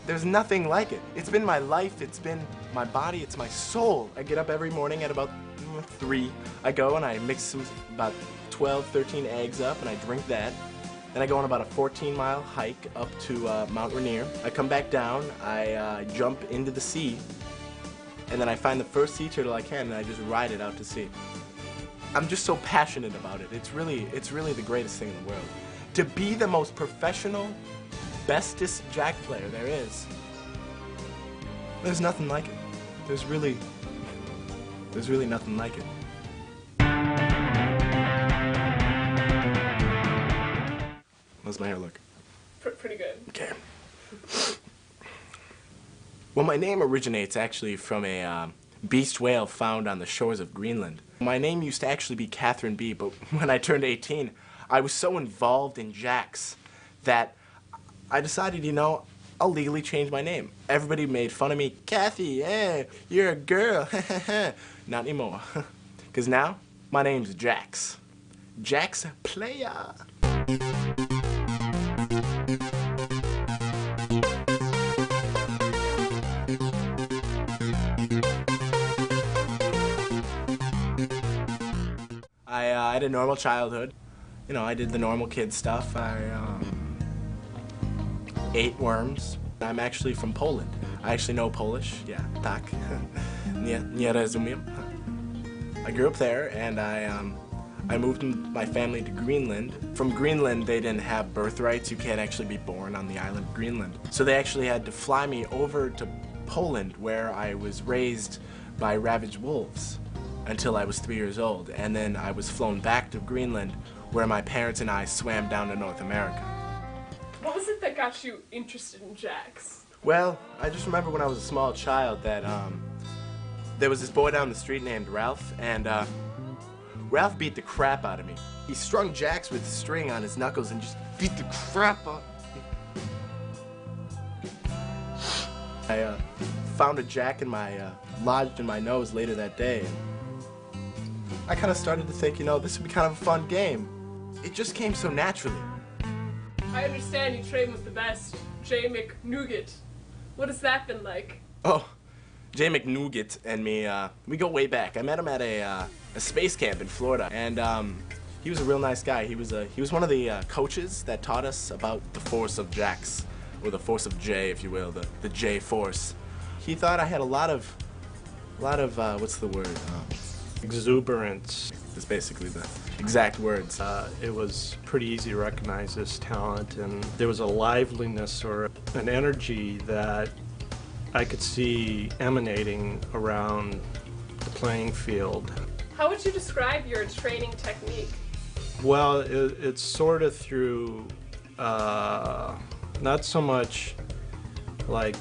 There's nothing like it. It's been my life, it's been my body, it's my soul. I get up every morning at about 3. I go and I mix about 12, 13 eggs up and I drink that. Then I go on about a 14-mile hike up to Mount Rainier. I come back down, I jump into the sea, and then I find the first sea turtle I can and I just ride it out to sea. I'm just so passionate about it. It's really the greatest thing in the world. To be the most professional, bestest jack player there is, there's nothing like it. There's really nothing like it. How's my hair look? Pretty good. Okay. Well, my name originates actually from a beast whale found on the shores of Greenland. My name used to actually be Catherine B, but when I turned 18, I was so involved in jacks that I decided, you know, I'll legally change my name. Everybody made fun of me. Kathy, hey, you're a girl. Not anymore. Because now, my name's Jax. Jax Playa. I had a normal childhood. You know, I did the normal kid stuff. I ate worms. I'm actually from Poland. I actually know Polish. Yeah, tak. Nie rozumiem. I grew up there, and I moved my family to Greenland. From Greenland, they didn't have birthrights. You can't actually be born on the island of Greenland. So they actually had to fly me over to Poland, where I was raised by ravaged wolves until I was 3 years old. And then I was flown back to Greenland, where my parents and I swam down to North America. What was it that got you interested in jacks? Well, I just remember when I was a small child that there was this boy down the street named Ralph, and Ralph beat the crap out of me. He strung jacks with string on his knuckles and just beat the crap out of me. I found a jack in my, lodged in my nose later that day. And I kind of started to think, you know, this would be kind of a fun game. It just came so naturally. I understand you train with the best, Jay McNugget. What has that been like? Oh, Jay McNugget and me, we go way back. I met him at a space camp in Florida, and he was a real nice guy. He was one of the coaches that taught us about the force of jacks, or the force of J, if you will, the J force. He thought I had a lot of what's the word? Exuberance. That's basically the exact words. It was pretty easy to recognize this talent, and there was a liveliness or an energy that I could see emanating around the playing field. How would you describe your training technique? Well, it's sort of through not so much like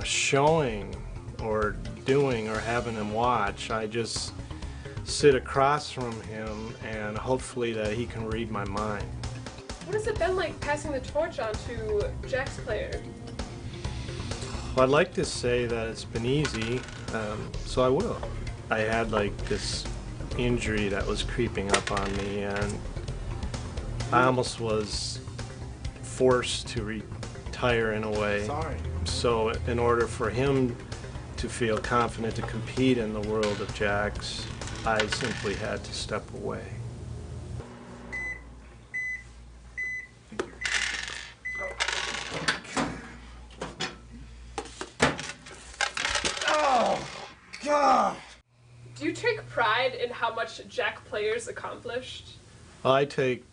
showing or doing or having him watch. I just sit across from him and hopefully that he can read my mind. What has it been like passing the torch on to Jack's player? Well, I'd like to say that it's been easy, so I will. I had like this injury that was creeping up on me, and I almost was forced to retire in a way. Sorry. So in order for him to feel confident to compete in the world of jacks, I simply had to step away. Oh, God! Do you take pride in how much Jack players accomplished? I take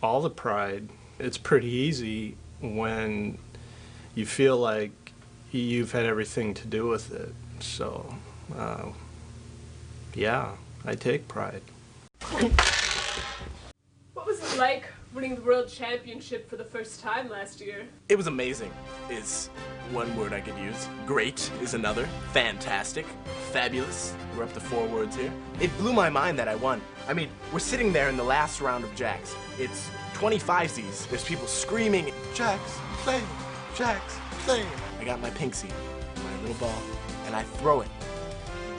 all the pride. It's pretty easy when you feel like you've had everything to do with it. So, yeah, I take pride. What was it like winning the World Championship for the first time last year? It was amazing, is one word I could use. Great is another. Fantastic. Fabulous. We're up to 4 words here. It blew my mind that I won. I mean, we're sitting there in the last round of jacks. It's 25-sies. There's people screaming, Jacks, play! Jacks, play! I got my pinksy, my little ball, and I throw it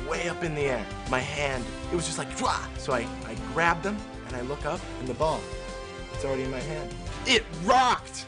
way up in the air. My hand, it was just like, Dwah! So I grabbed them, and I look up, and the ball, it's already in my hand. It rocked!